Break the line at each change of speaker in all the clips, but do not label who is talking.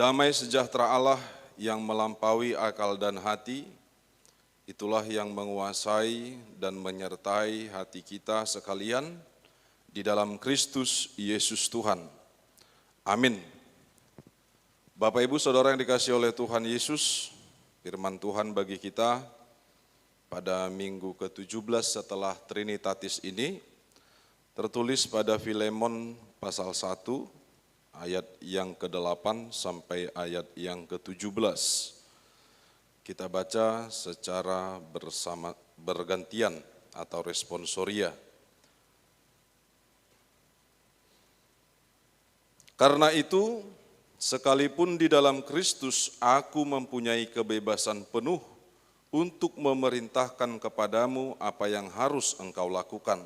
Damai sejahtera Allah yang melampaui akal dan hati, itulah yang menguasai dan menyertai hati kita sekalian di dalam Kristus Yesus Tuhan. Amin. Bapak Ibu Saudara yang dikasihi oleh Tuhan Yesus, firman Tuhan bagi kita pada minggu ke-17 setelah Trinitatis ini tertulis pada Filemon pasal 1 ayat yang ke-8 sampai ayat yang ke-17. Kita baca secara bergantian atau responsoria. Karena itu, sekalipun di dalam Kristus aku mempunyai kebebasan penuh untuk memerintahkan kepadamu apa yang harus engkau lakukan.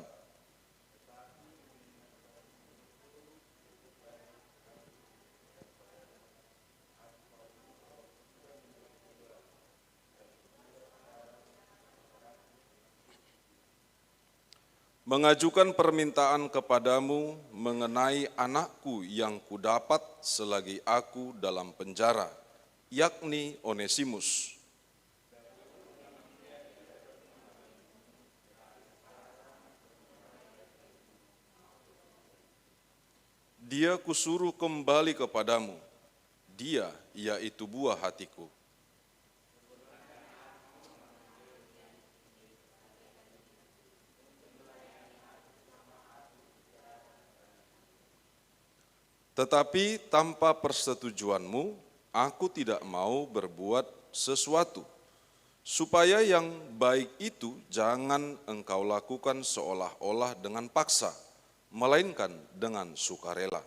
Mengajukan permintaan kepadamu mengenai anakku yang kudapat selagi aku dalam penjara, yakni Onesimus. Dia kusuruh kembali kepadamu, dia yaitu buah hatiku. Tetapi tanpa persetujuanmu, aku tidak mau berbuat sesuatu, supaya yang baik itu jangan engkau lakukan seolah-olah dengan paksa, melainkan dengan sukarela.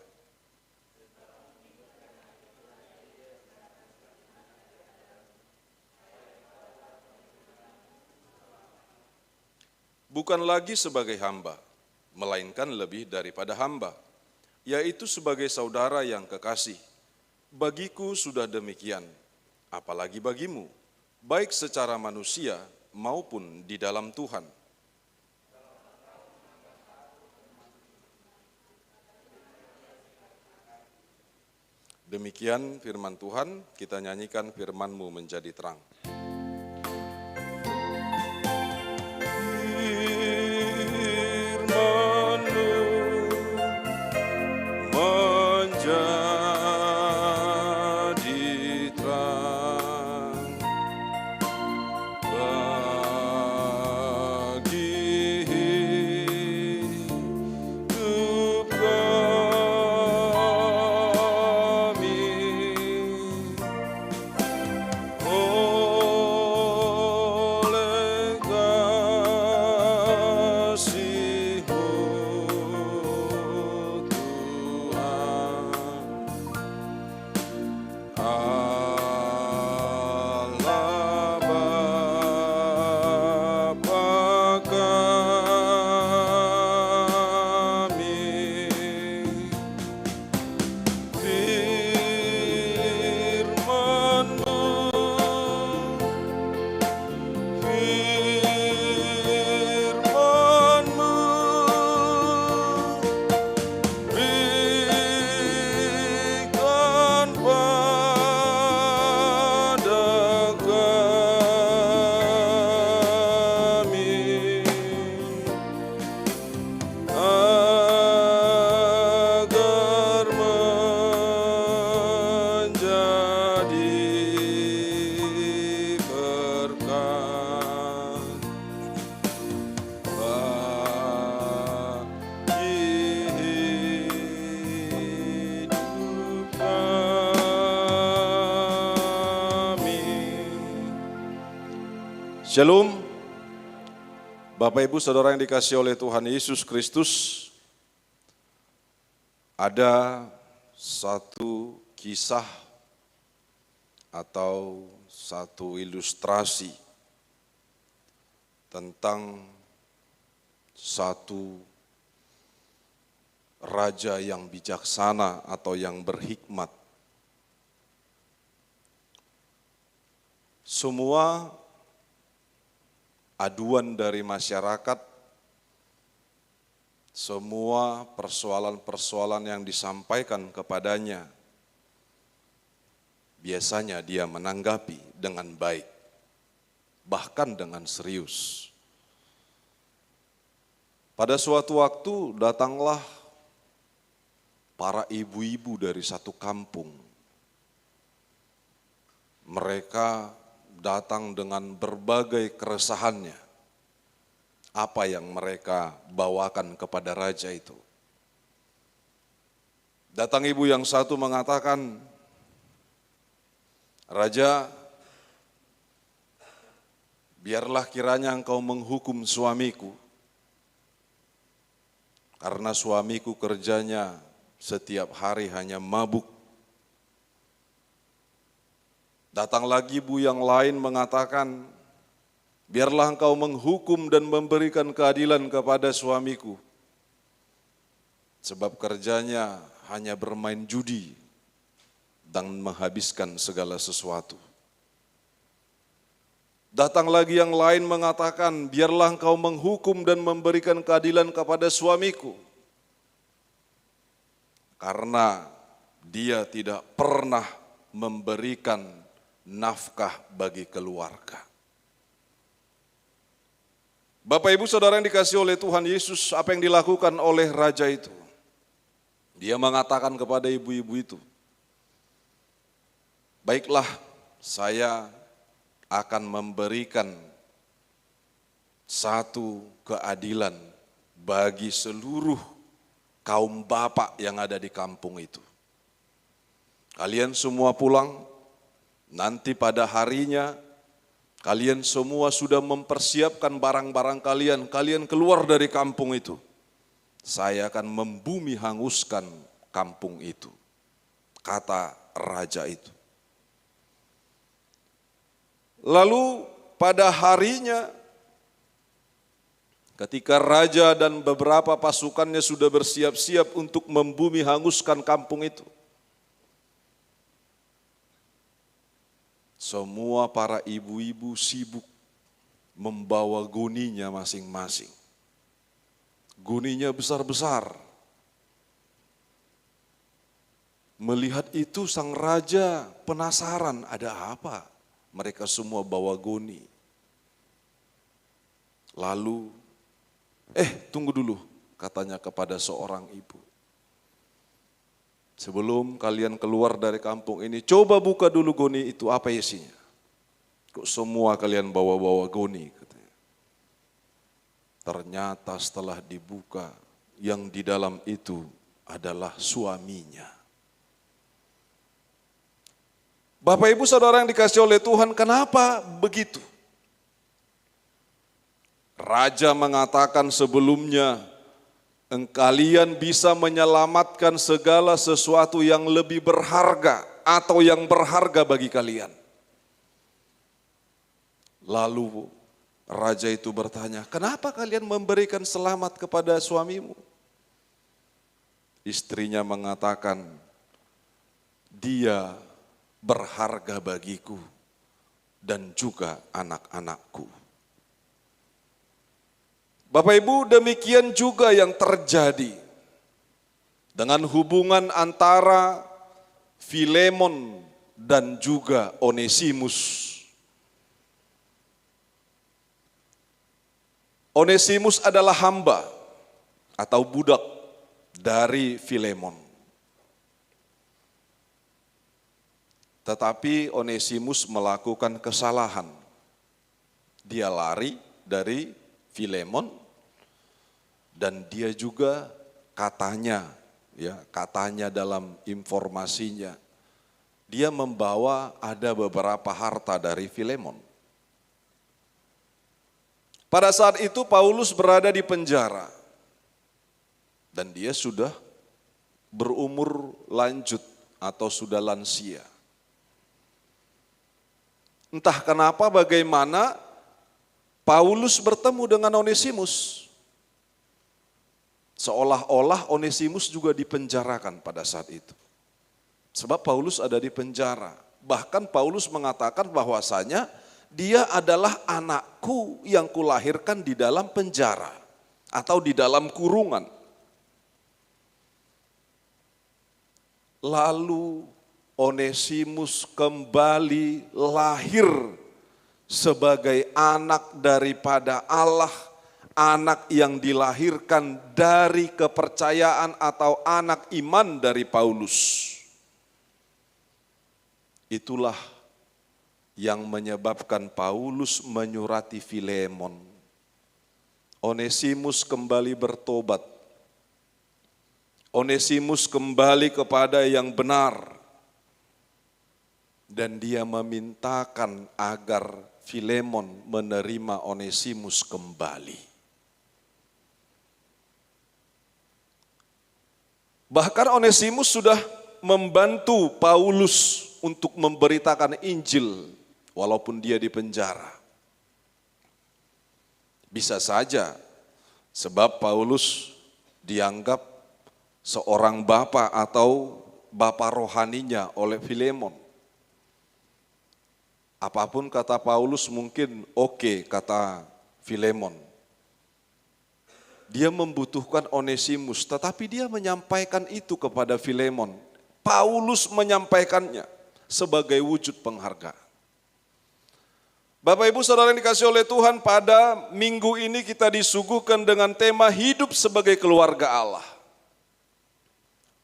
Bukan lagi sebagai hamba, melainkan lebih daripada hamba, yaitu sebagai saudara yang kekasih. Bagiku sudah demikian, apalagi bagimu, baik secara manusia maupun di dalam Tuhan. Demikian firman Tuhan, kita nyanyikan firman-Mu menjadi terang. Shalom, Bapak Ibu Saudara yang dikasihi oleh Tuhan Yesus Kristus. Ada satu kisah atau satu ilustrasi tentang satu raja yang bijaksana atau yang berhikmat. Semua aduan dari masyarakat, semua persoalan-persoalan yang disampaikan kepadanya biasanya dia menanggapi dengan baik, bahkan dengan serius. Pada suatu waktu datanglah para ibu-ibu dari satu kampung. Mereka datang dengan berbagai keresahannya. Apa yang mereka bawakan kepada raja itu? Datang ibu yang satu mengatakan, "Raja, biarlah kiranya engkau menghukum suamiku, karena suamiku kerjanya setiap hari hanya mabuk." Datang lagi ibu yang lain mengatakan, "Biarlah engkau menghukum dan memberikan keadilan kepada suamiku, sebab kerjanya hanya bermain judi dan menghabiskan segala sesuatu." Datang lagi yang lain mengatakan, "Biarlah engkau menghukum dan memberikan keadilan kepada suamiku, karena dia tidak pernah memberikan nafkah bagi keluarga." Bapak Ibu Saudara yang dikasihi oleh Tuhan Yesus, apa yang dilakukan oleh raja itu? Dia mengatakan kepada ibu-ibu itu, "Baiklah, saya akan memberikan satu keadilan bagi seluruh kaum bapak yang ada di kampung itu. Kalian semua pulang, nanti pada harinya kalian semua sudah mempersiapkan barang-barang kalian, kalian keluar dari kampung itu. Saya akan membumi hanguskan kampung itu," kata raja itu. Lalu pada harinya ketika raja dan beberapa pasukannya sudah bersiap-siap untuk membumi hanguskan kampung itu, semua para ibu-ibu sibuk membawa guninya masing-masing. Guninya besar-besar. Melihat itu sang raja penasaran, ada apa? Mereka semua bawa guni. Lalu, tunggu dulu, katanya kepada seorang ibu. "Sebelum kalian keluar dari kampung ini, coba buka dulu goni itu, apa isinya? Kok semua kalian bawa-bawa goni?" katanya. Ternyata setelah dibuka, yang di dalam itu adalah suaminya. Bapak Ibu Saudara yang dikasihi oleh Tuhan, kenapa begitu? Raja mengatakan sebelumnya, kalian bisa menyelamatkan segala sesuatu yang lebih berharga atau yang berharga bagi kalian. Lalu raja itu bertanya, "Kenapa kalian memberikan selamat kepada suamimu?" Istrinya mengatakan, "Dia berharga bagiku dan juga anak-anakku." Bapak Ibu, demikian juga yang terjadi dengan hubungan antara Filemon dan juga Onesimus. Onesimus adalah hamba atau budak dari Filemon. Tetapi Onesimus melakukan kesalahan. Dia lari dari Filemon dan dia juga katanya dalam informasinya, dia membawa ada beberapa harta dari Filemon. Pada saat itu Paulus berada di penjara dan dia sudah berumur lanjut atau sudah lansia. Entah kenapa bagaimana Paulus bertemu dengan Onesimus. Seolah-olah Onesimus juga dipenjarakan pada saat itu. Sebab Paulus ada di penjara. Bahkan Paulus mengatakan bahwasanya dia adalah anakku yang kulahirkan di dalam penjara atau di dalam kurungan. Lalu Onesimus kembali lahir sebagai anak daripada Allah, anak yang dilahirkan dari kepercayaan atau anak iman dari Paulus. Itulah yang menyebabkan Paulus menyurati Filemon. Onesimus kembali bertobat. Onesimus kembali kepada yang benar. Dan dia memintakan agar Filemon menerima Onesimus kembali. Bahkan Onesimus sudah membantu Paulus untuk memberitakan Injil walaupun dia di penjara. Bisa saja sebab Paulus dianggap seorang bapa atau bapa rohaninya oleh Filemon. Apapun kata Paulus mungkin oke, kata Filemon. Dia membutuhkan Onesimus, tetapi dia menyampaikan itu kepada Filemon. Paulus menyampaikannya sebagai wujud penghargaan. Bapak Ibu Saudara yang dikasihi oleh Tuhan, pada minggu ini kita disuguhkan dengan tema hidup sebagai keluarga Allah.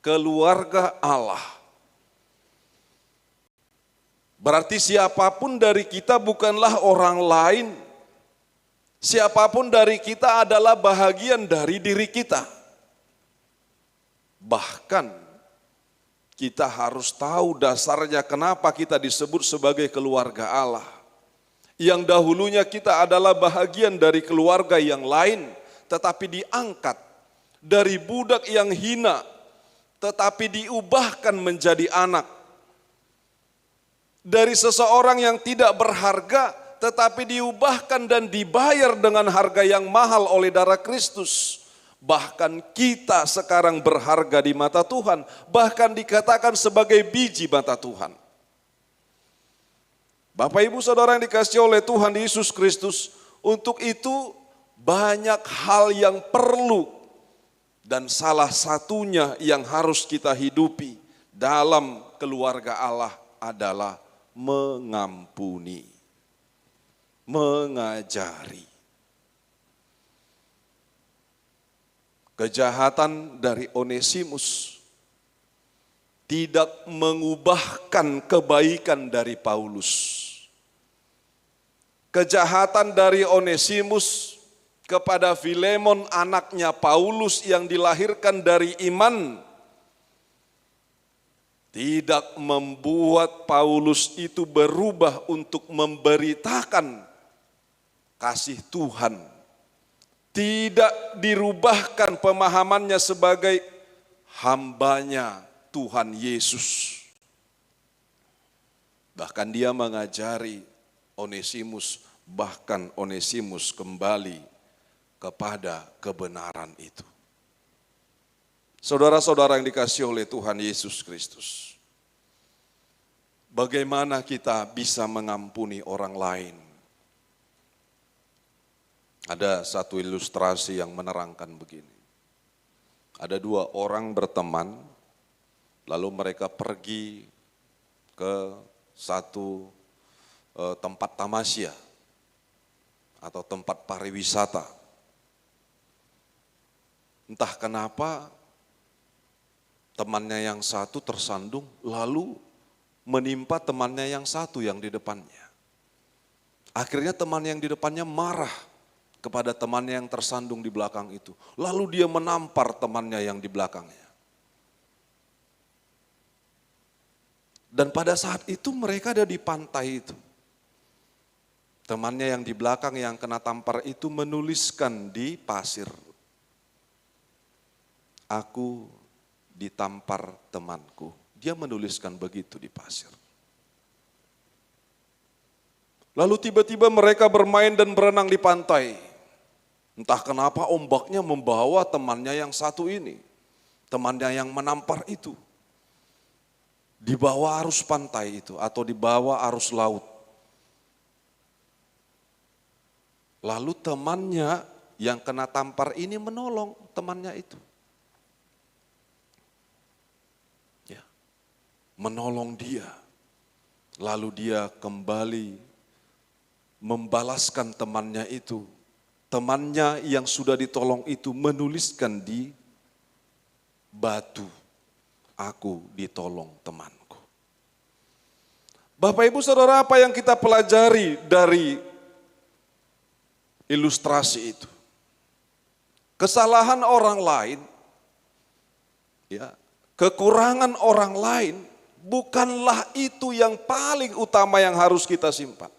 Keluarga Allah. Berarti siapapun dari kita bukanlah orang lain. Siapapun dari kita adalah bahagian dari diri kita. Bahkan kita harus tahu dasarnya kenapa kita disebut sebagai keluarga Allah. Yang dahulunya kita adalah bahagian dari keluarga yang lain, tetapi diangkat dari budak yang hina, tetapi diubahkan menjadi anak. Dari seseorang yang tidak berharga, tetapi diubahkan dan dibayar dengan harga yang mahal oleh darah Kristus. Bahkan kita sekarang berharga di mata Tuhan, bahkan dikatakan sebagai biji mata Tuhan. Bapak Ibu Saudara yang dikasihi oleh Tuhan Yesus Kristus, untuk itu banyak hal yang perlu dan salah satunya yang harus kita hidupi dalam keluarga Allah adalah mengampuni, mengajari. Kejahatan dari Onesimus tidak mengubahkan kebaikan dari Paulus. Kejahatan dari Onesimus kepada Filemon, anaknya Paulus yang dilahirkan dari iman, tidak membuat Paulus itu berubah untuk memberitakan kasih Tuhan. Tidak dirubahkan pemahamannya sebagai hambanya Tuhan Yesus. Bahkan dia mengajari Onesimus, bahkan Onesimus kembali kepada kebenaran itu. Saudara-saudara yang dikasihi oleh Tuhan Yesus Kristus, bagaimana kita bisa mengampuni orang lain? Ada satu ilustrasi yang menerangkan begini. Ada dua orang berteman, lalu mereka pergi ke satu tempat tamasya atau tempat pariwisata. Entah kenapa temannya yang satu tersandung, lalu menimpa temannya yang satu yang di depannya. Akhirnya teman yang di depannya marah kepada temannya yang tersandung di belakang itu. Lalu dia menampar temannya yang di belakangnya. Dan pada saat itu mereka ada di pantai itu. Temannya yang di belakang yang kena tampar itu menuliskan di pasir, "Aku ditampar temanku." Dia menuliskan begitu di pasir. Lalu tiba-tiba mereka bermain dan berenang di pantai. Entah kenapa ombaknya membawa temannya yang satu ini, temannya yang menampar itu, di bawah arus pantai itu atau di bawah arus laut. Lalu temannya yang kena tampar ini menolong temannya itu. Ya. menolong dia. Lalu dia kembali membalaskan temannya itu. Temannya yang sudah ditolong itu menuliskan di batu, "Aku ditolong temanku." Bapak Ibu Saudara, apa yang kita pelajari dari ilustrasi itu? Kesalahan orang lain, ya, kekurangan orang lain bukanlah itu yang paling utama yang harus kita simpan.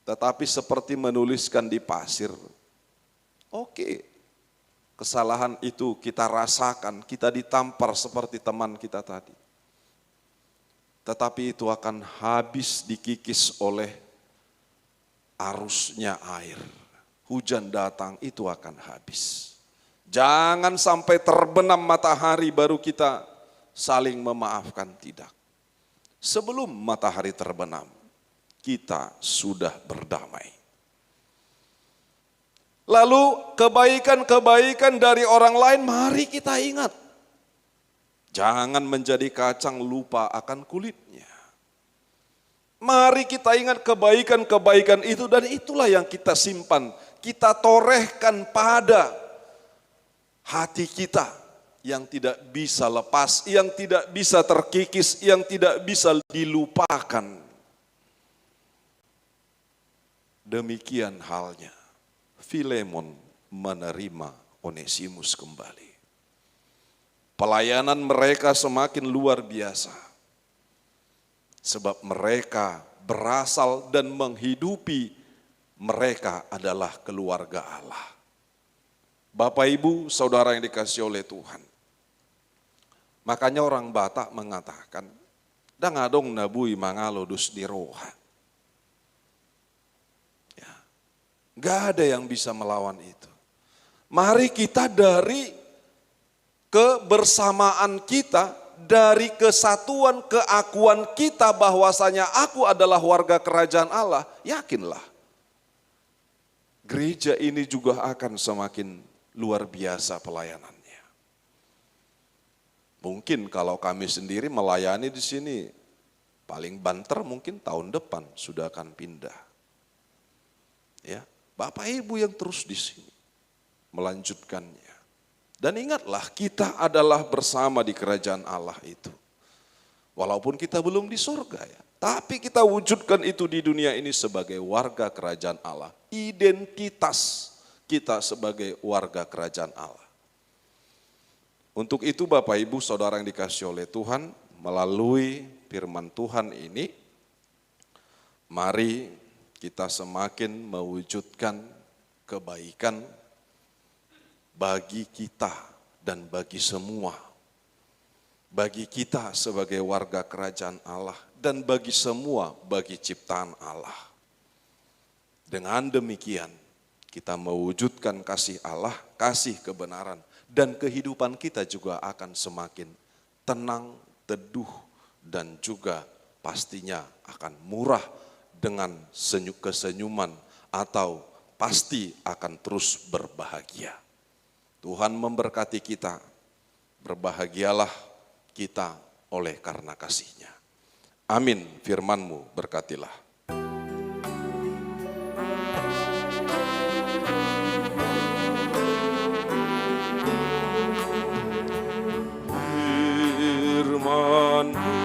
Tetapi seperti menuliskan di pasir, oke, kesalahan itu kita rasakan, kita ditampar seperti teman kita tadi. Tetapi itu akan habis dikikis oleh arusnya air. Hujan datang itu akan habis. Jangan sampai terbenam matahari baru kita saling memaafkan, tidak. Sebelum matahari terbenam, kita sudah berdamai. Lalu kebaikan-kebaikan dari orang lain mari kita ingat. Jangan menjadi kacang lupa akan kulitnya. Mari kita ingat kebaikan-kebaikan itu dan itulah yang kita simpan. Kita torehkan pada hati kita yang tidak bisa lepas, yang tidak bisa terkikis, yang tidak bisa dilupakan. Demikian halnya Filemon menerima Onesimus kembali. Pelayanan mereka semakin luar biasa. Sebab mereka berasal dan menghidupi, mereka adalah keluarga Allah. Bapak Ibu Saudara yang dikasihi oleh Tuhan. Makanya orang Batak mengatakan, "Dangadong nabui mangalo dus diroha." Ya, gak ada yang bisa melawan itu. Mari kita dari kebersamaan kita, dari kesatuan keakuan kita bahwasanya aku adalah warga kerajaan Allah, yakinlah gereja ini juga akan semakin luar biasa pelayanannya. Mungkin kalau kami sendiri melayani di sini paling banter mungkin tahun depan sudah akan pindah. Ya, Bapak Ibu yang terus di sini melanjutkannya. Dan ingatlah kita adalah bersama di kerajaan Allah itu. Walaupun kita belum di surga ya. Tapi kita wujudkan itu di dunia ini sebagai warga kerajaan Allah. Identitas kita sebagai warga kerajaan Allah. Untuk itu Bapak Ibu Saudara yang dikasihi oleh Tuhan, melalui firman Tuhan ini, mari kita semakin mewujudkan kebaikan bagi kita dan bagi semua. Bagi kita sebagai warga kerajaan Allah dan bagi semua, bagi ciptaan Allah. Dengan demikian kita mewujudkan kasih Allah, kasih kebenaran, dan kehidupan kita juga akan semakin tenang, teduh, dan juga pastinya akan murah dengan kesenyuman atau pasti akan terus berbahagia. Tuhan memberkati kita, berbahagialah kita oleh karena kasih-Nya. Amin, firman-Mu berkatilah. Firman-Mu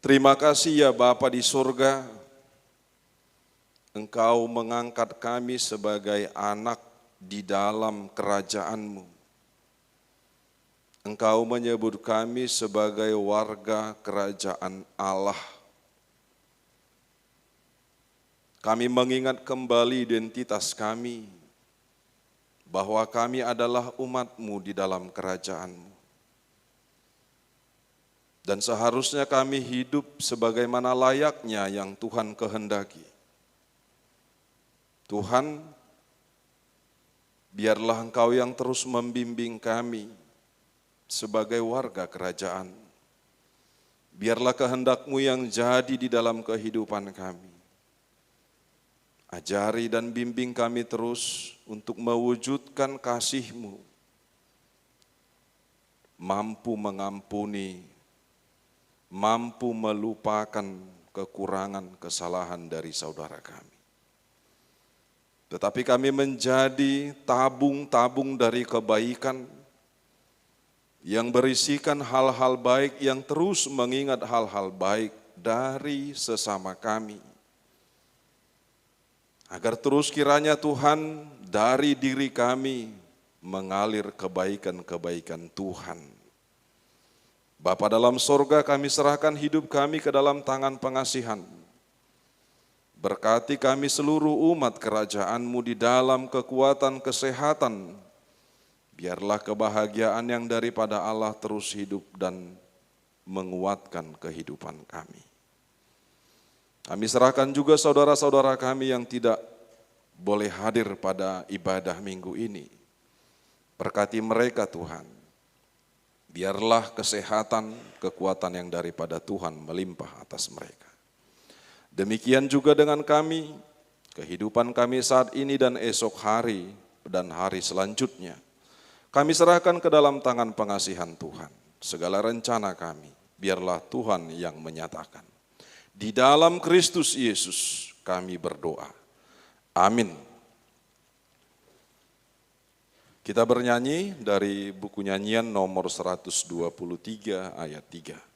Terima kasih ya Bapa di surga, Engkau mengangkat kami sebagai anak di dalam kerajaan-Mu. Engkau menyebut kami sebagai warga kerajaan Allah. Kami mengingat kembali identitas kami, bahwa kami adalah umat-Mu di dalam kerajaan-Mu. Dan seharusnya kami hidup sebagaimana layaknya yang Tuhan kehendaki. Tuhan, biarlah Engkau yang terus membimbing kami sebagai warga kerajaan. Biarlah kehendak-Mu yang jadi di dalam kehidupan kami. Ajari dan bimbing kami terus untuk mewujudkan kasih-Mu, mampu mengampuni, mampu melupakan kekurangan kesalahan dari saudara kami. Tetapi kami menjadi tabung-tabung dari kebaikan yang berisikan hal-hal baik, yang terus mengingat hal-hal baik dari sesama kami. Agar terus kiranya Tuhan dari diri kami mengalir kebaikan-kebaikan Tuhan. Bapa dalam sorga, kami serahkan hidup kami ke dalam tangan pengasihan. Berkati kami seluruh umat kerajaan-Mu di dalam kekuatan kesehatan. Biarlah kebahagiaan yang daripada Allah terus hidup dan menguatkan kehidupan kami. Kami serahkan juga saudara-saudara kami yang tidak boleh hadir pada ibadah minggu ini. Berkati mereka Tuhan. Biarlah kesehatan, kekuatan yang daripada Tuhan melimpah atas mereka. Demikian juga dengan kami, kehidupan kami saat ini dan esok hari dan hari selanjutnya. Kami serahkan ke dalam tangan pengasihan Tuhan. Segala rencana kami, biarlah Tuhan yang menyatakan. Di dalam Kristus Yesus kami berdoa. Amin. Kita bernyanyi dari buku nyanyian nomor 123 ayat 3.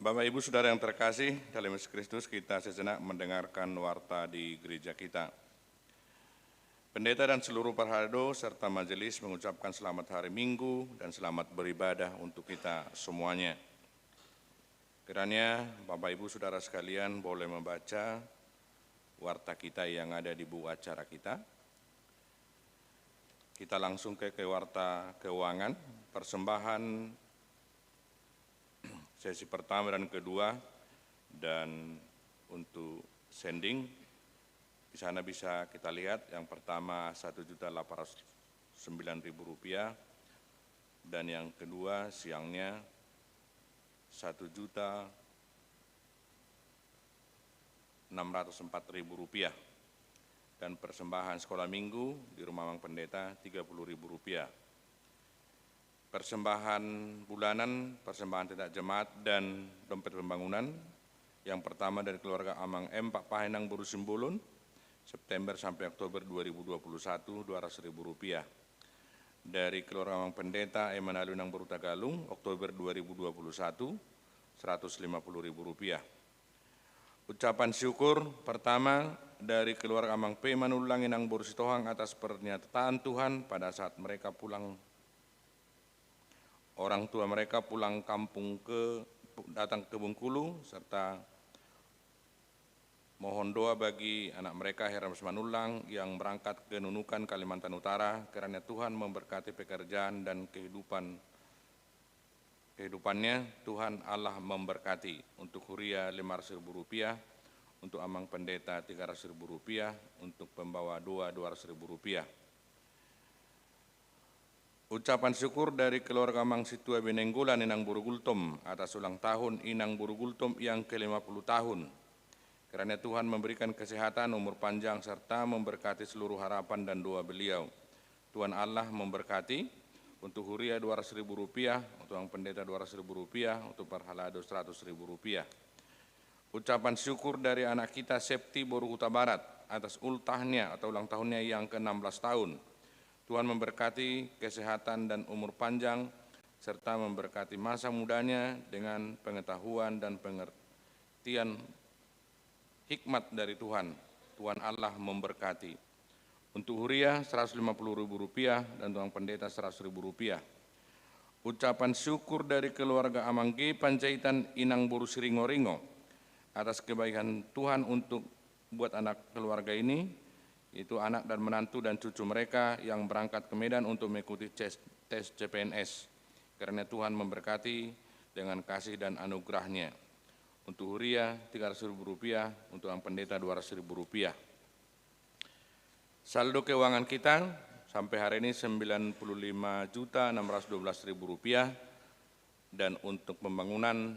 Bapak Ibu Saudara yang terkasih, dalam Yesus Kristus kita sejenak mendengarkan warta di gereja kita. Pendeta dan seluruh parhado serta majelis mengucapkan selamat hari Minggu dan selamat beribadah untuk kita semuanya. Kiranya Bapak Ibu Saudara sekalian boleh membaca warta kita yang ada di buku acara kita. Kita langsung ke warta keuangan, persembahan sesi pertama dan kedua, dan untuk sending di sana bisa kita lihat yang pertama Rp1.809.000 dan yang kedua siangnya Rp1.604.000 dan persembahan sekolah minggu di Rumah Mang Pendeta Rp30.000. Persembahan bulanan, persembahan tidak jemaat dan dompet pembangunan Yang pertama dari keluarga Amang M. Pak Pahenang Buru Simbolon, September sampai Oktober 2021, Rp200.000. Dari keluarga Amang Pendeta Emanuel Nang Buru Tagalung, Oktober 2021, Rp150.000. Ucapan syukur pertama dari keluarga Amang P. Manulang Inang Buru Sitohang atas pernyataan Tuhan pada saat mereka pulang, orang tua mereka pulang kampung datang ke Bengkulu, serta mohon doa bagi anak mereka Hermes Manulang yang berangkat ke Nunukan, Kalimantan Utara, kiranya Tuhan memberkati pekerjaan dan kehidupannya. Tuhan Allah memberkati. Untuk Huria Rp500.000, untuk Amang Pendeta Rp300.000, untuk pembawa doa Rp200.000. Ucapan syukur dari keluarga Amang Situa Benenggolan Inang Buru Gultom atas ulang tahun Inang Buru Gultom yang ke-50 tahun. Kiranya Tuhan memberikan kesehatan, umur panjang, serta memberkati seluruh harapan dan doa beliau. Tuhan Allah memberkati. Untuk Huria Rp200.000, untuk Amang Pendeta Rp200.000, untuk Parhalado Rp100.000. Ucapan syukur dari anak kita Septi Boru Huta Barat atas ultahnya atau ulang tahunnya yang ke-16 tahun. Tuhan memberkati kesehatan dan umur panjang, serta memberkati masa mudanya dengan pengetahuan dan pengertian hikmat dari Tuhan. Tuhan Allah memberkati. Untuk Huria Rp150.000 dan Tuang Pendeta Rp100.000. Ucapan syukur dari keluarga Amang G. Panjaitan Inang Buru Siringo-Ringo atas kebaikan Tuhan untuk buat anak keluarga ini, itu anak dan menantu dan cucu mereka yang berangkat ke Medan untuk mengikuti tes CPNS. Karena Tuhan memberkati dengan kasih dan anugerahnya. Untuk Huria Rp300.000, untuk Amang Pendeta Rp200.000. Saldo keuangan kita sampai hari ini Rp95.612.000 dan untuk pembangunan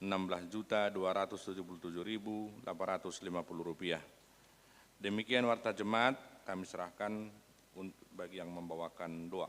Rp16.277.850. Demikian warta jemaat, kami serahkan bagi yang membawakan doa.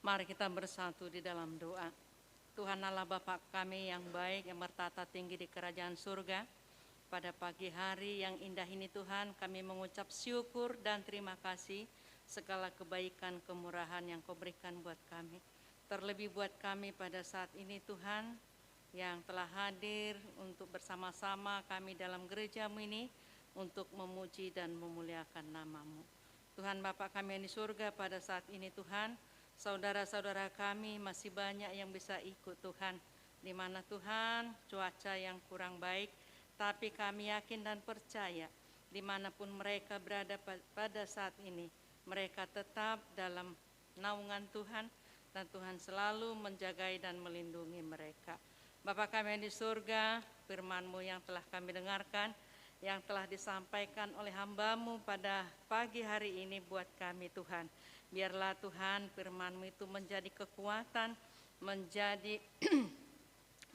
Mari kita bersatu di dalam doa. Tuhan Allah Bapa kami yang baik, yang bertata tinggi di kerajaan surga, pada pagi hari yang indah ini Tuhan, kami mengucap syukur dan terima kasih segala kebaikan, kemurahan yang Kau berikan buat kami. Terlebih buat kami pada saat ini Tuhan, yang telah hadir untuk bersama-sama kami dalam gereja-Mu ini, untuk memuji dan memuliakan nama-Mu. Tuhan Bapa kami yang di surga, pada saat ini Tuhan, saudara-saudara kami masih banyak yang bisa ikut Tuhan, di mana Tuhan cuaca yang kurang baik, tapi kami yakin dan percaya dimanapun mereka berada pada saat ini, mereka tetap dalam naungan Tuhan, dan Tuhan selalu menjagai dan melindungi mereka. Bapa kami yang di surga, firman-Mu yang telah kami dengarkan, yang telah disampaikan oleh hamba-Mu pada pagi hari ini buat kami Tuhan. Biarlah Tuhan firman-Mu itu menjadi kekuatan, menjadi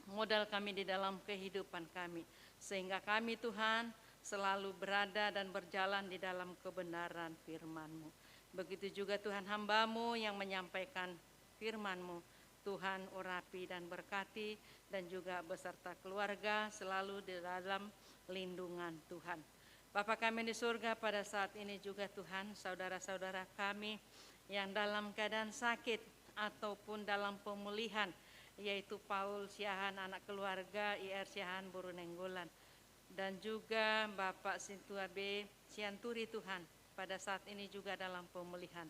modal kami di dalam kehidupan kami. Sehingga kami Tuhan selalu berada dan berjalan di dalam kebenaran firman-Mu. Begitu juga Tuhan hamba-Mu yang menyampaikan firman-Mu. Tuhan urapi dan berkati, dan juga beserta keluarga selalu di dalam lindungan Tuhan. Bapa kami di surga, pada saat ini juga Tuhan, saudara-saudara kami yang dalam keadaan sakit ataupun dalam pemulihan, yaitu Paul Siahan anak keluarga IR Siahan Buru Nenggolan, dan juga Bapak Sintua B Sianturi Tuhan, pada saat ini juga dalam pemulihan.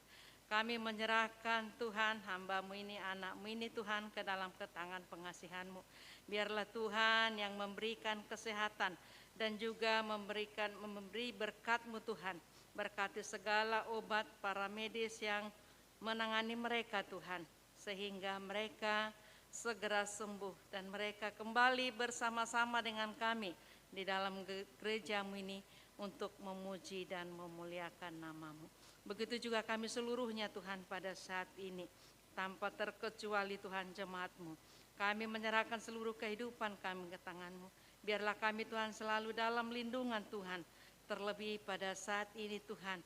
Kami menyerahkan Tuhan hamba-Mu ini, anak-Mu ini Tuhan, ke dalam tangan pengasihan-Mu. Biarlah Tuhan yang memberikan kesehatan dan juga memberi berkat-Mu Tuhan. Berkati segala obat para medis yang menangani mereka Tuhan, sehingga mereka segera sembuh dan mereka kembali bersama-sama dengan kami di dalam gereja-Mu ini untuk memuji dan memuliakan nama-Mu. Begitu juga kami seluruhnya Tuhan pada saat ini, tanpa terkecuali Tuhan jemaat-Mu. Kami menyerahkan seluruh kehidupan kami ke tangan-Mu. Biarlah kami Tuhan selalu dalam lindungan Tuhan. Terlebih pada saat ini Tuhan,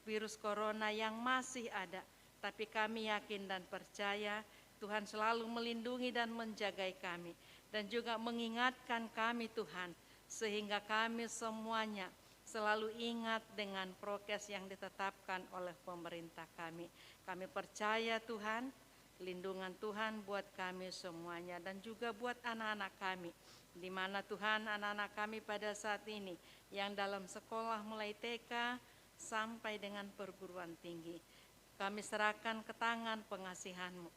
virus corona yang masih ada. Tapi kami yakin dan percaya Tuhan selalu melindungi dan menjaga kami. Dan juga mengingatkan kami Tuhan, sehingga kami semuanya selalu ingat dengan prokes yang ditetapkan oleh pemerintah kami. Kami percaya Tuhan, lindungan Tuhan buat kami semuanya dan juga buat anak-anak kami. Di mana Tuhan anak-anak kami pada saat ini yang dalam sekolah mulai TK sampai dengan perguruan tinggi. Kami serahkan ke tangan pengasihan-Mu.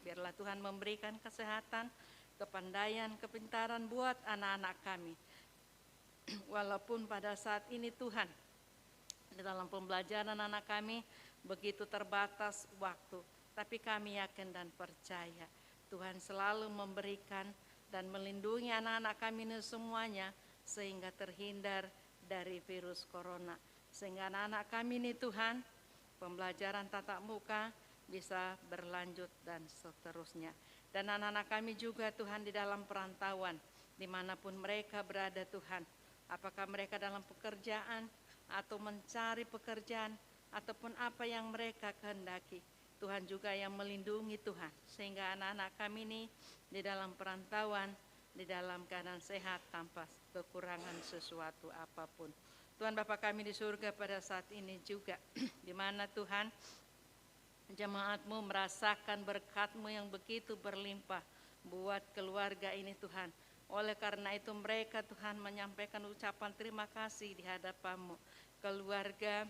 Biarlah Tuhan memberikan kesehatan, kepandaian, kepintaran buat anak-anak kami. Walaupun pada saat ini Tuhan, di dalam pembelajaran anak kami begitu terbatas waktu, tapi kami yakin dan percaya Tuhan selalu memberikan dan melindungi anak-anak kami ini semuanya sehingga terhindar dari virus corona. Sehingga anak-anak kami ini Tuhan, pembelajaran tatap muka bisa berlanjut dan seterusnya. Dan anak-anak kami juga Tuhan di dalam perantauan, dimanapun mereka berada Tuhan, apakah mereka dalam pekerjaan atau mencari pekerjaan ataupun apa yang mereka kehendaki, Tuhan juga yang melindungi Tuhan, sehingga anak-anak kami ini di dalam perantauan, di dalam keadaan sehat tanpa kekurangan sesuatu apapun. Tuhan Bapa kami di surga pada saat ini juga, di mana Tuhan jemaat-Mu merasakan berkat-Mu yang begitu berlimpah buat keluarga ini Tuhan. Oleh karena itu mereka Tuhan menyampaikan ucapan terima kasih di hadapan-Mu. Keluarga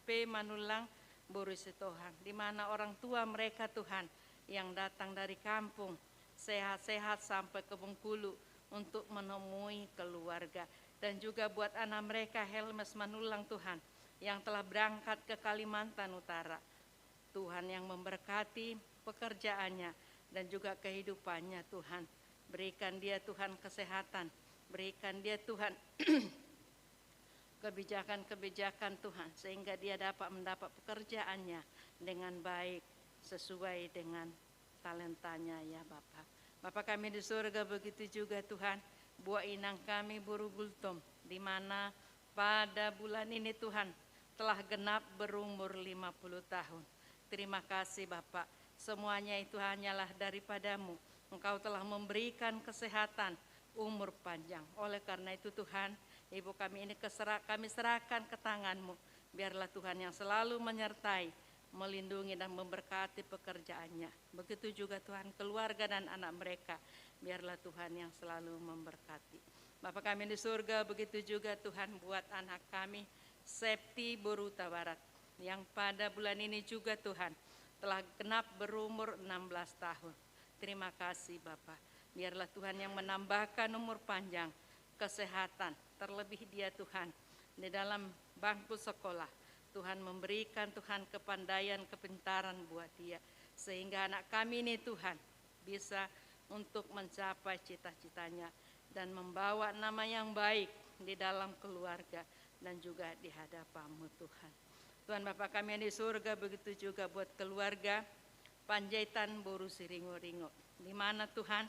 P. Manulang Borusitohang, di mana orang tua mereka Tuhan yang datang dari kampung sehat-sehat sampai ke Bengkulu untuk menemui keluarga. Dan juga buat anak mereka Helmes Manulang Tuhan yang telah berangkat ke Kalimantan Utara. Tuhan yang memberkati pekerjaannya dan juga kehidupannya Tuhan. Berikan dia Tuhan kesehatan, berikan dia Tuhan kebijakan-kebijakan Tuhan sehingga dia dapat mendapat pekerjaannya dengan baik sesuai dengan talentanya ya Bapa. Bapa kami di surga, begitu juga Tuhan buat inang kami Buru Gultom, di mana pada bulan ini Tuhan telah genap berumur 50 tahun. Terima kasih Bapa, semuanya itu hanyalah daripada-Mu. Engkau telah memberikan kesehatan, umur panjang. Oleh karena itu Tuhan, Ibu kami ini kami serahkan ke tangan-Mu. Biarlah Tuhan yang selalu menyertai, melindungi dan memberkati pekerjaannya. Begitu juga Tuhan keluarga dan anak mereka. Biarlah Tuhan yang selalu memberkati. Bapa kami di surga, begitu juga Tuhan buat anak kami Septi Boruta Barat, yang pada bulan ini juga Tuhan telah genap berumur 16 tahun. Terima kasih Bapa. Biarlah Tuhan yang menambahkan umur panjang, kesehatan, terlebih dia Tuhan di dalam bangku sekolah. Tuhan memberikan Tuhan kepandaian, kepintaran buat dia. Sehingga anak kami ini Tuhan bisa untuk mencapai cita-citanya dan membawa nama yang baik di dalam keluarga dan juga di hadapan-Mu Tuhan. Tuhan Bapa kami yang di surga, begitu juga buat keluarga Panjaitan Boru Siringo-Ringo, di mana Tuhan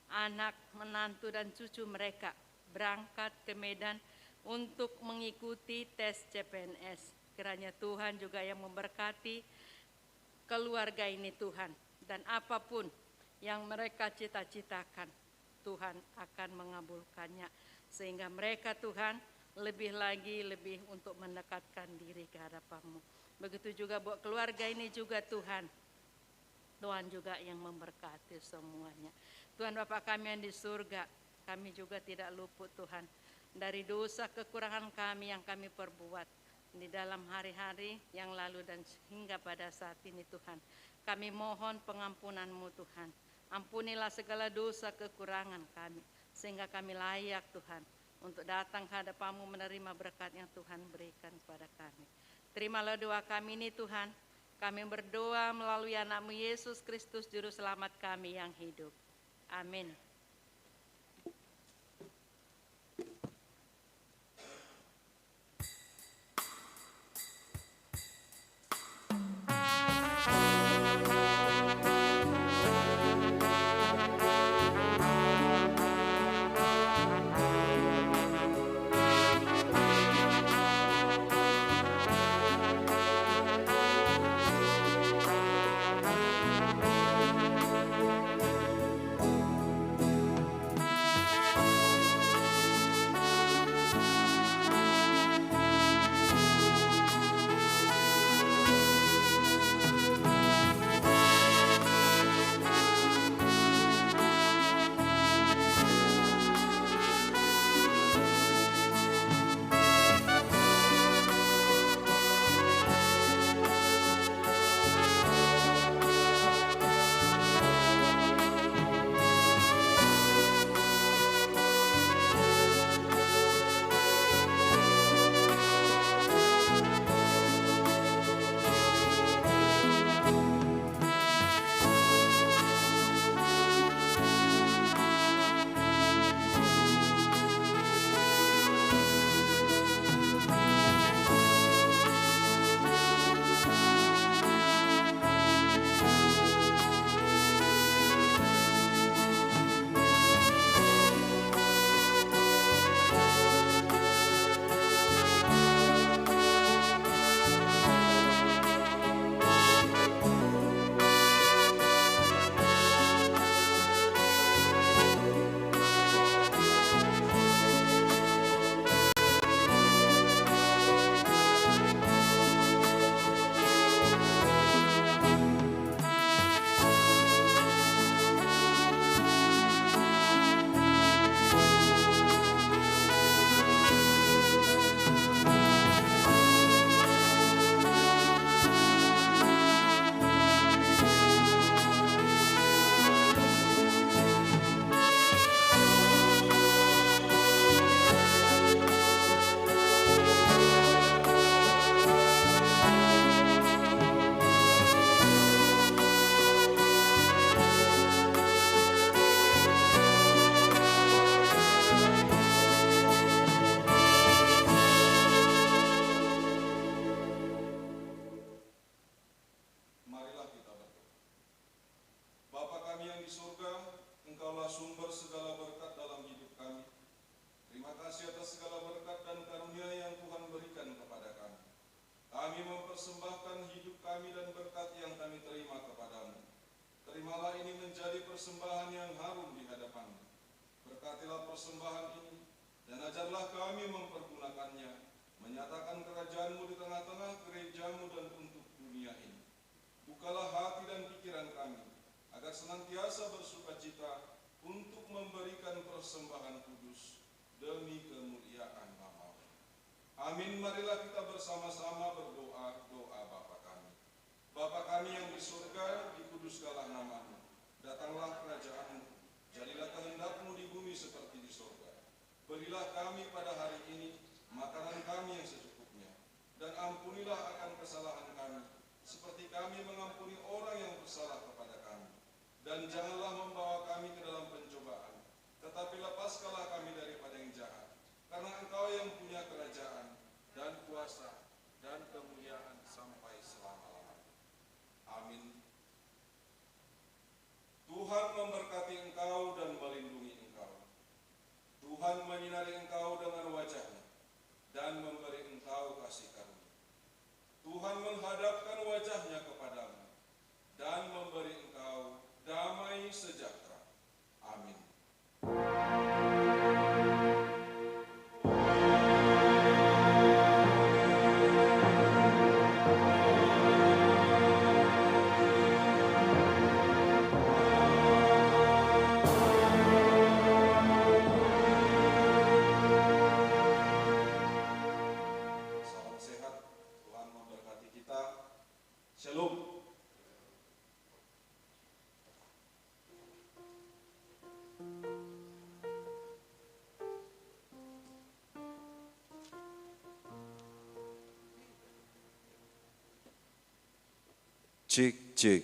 anak, menantu dan cucu mereka berangkat ke Medan untuk mengikuti tes CPNS. Kiranya Tuhan juga yang memberkati keluarga ini Tuhan, dan apapun yang mereka cita-citakan Tuhan akan mengabulkannya, sehingga mereka Tuhan lebih untuk mendekatkan diri ke hadapan-Mu. Begitu juga buat keluarga ini juga Tuhan juga yang memberkati semuanya. Tuhan Bapa kami yang di surga, kami juga tidak luput Tuhan dari dosa kekurangan kami yang kami perbuat di dalam hari-hari yang lalu dan hingga pada saat ini Tuhan. Kami mohon pengampunan-Mu Tuhan. Ampunilah segala dosa kekurangan kami sehingga kami layak Tuhan untuk datang ke hadapan-Mu menerima berkat yang Tuhan berikan kepada kami. Terimalah doa kami ini Tuhan. Kami berdoa melalui anak-Mu Yesus Kristus Juru Selamat kami yang hidup. Amin.
Kami mempersembahkan hidup kami dan berkat yang kami terima kepadamu. Terimalah ini menjadi persembahan yang harum di hadapanmu. Berkatilah persembahan ini, dan ajarlah kami mempergunakannya, menyatakan kerajaan-Mu di tengah-tengah gereja-Mu dan untuk dunia ini. Bukalah hati dan pikiran kami, agar senantiasa bersukacita untuk memberikan persembahan kudus demi kemuliaan nama-Mu. Amin. Marilah kita bersama-sama berdoa doa Bapa kami. Bapa kami yang di surga, dikuduskanlah nama-Mu. Datanglah kerajaan-Mu. Jadilah kehendak-Mu di bumi seperti di surga. Berilah kami pada hari ini makanan kami yang secukupnya, dan ampunilah akan kesalahan kami, seperti kami mengampuni orang yang bersalah kepada kami. Dan janganlah membawa kami ke dalam pencobaan, tetapi lepaskanlah kami daripada yang jahat. Karena Engkau yang punya kerajaan, dan kuasa, dan kemuliaan sampai selama-lamanya. Amin. Tuhan memberkati engkau dan melindungi engkau. Tuhan menyinari engkau dengan wajah-Nya dan memberi engkau kasih karunia. Tuhan menghadapkan wajah-Nya kepadamu dan memberi engkau damai sejahtera. Amin. Salam sehat, Tuhan memberkati kita. Shalom. Cek, cek.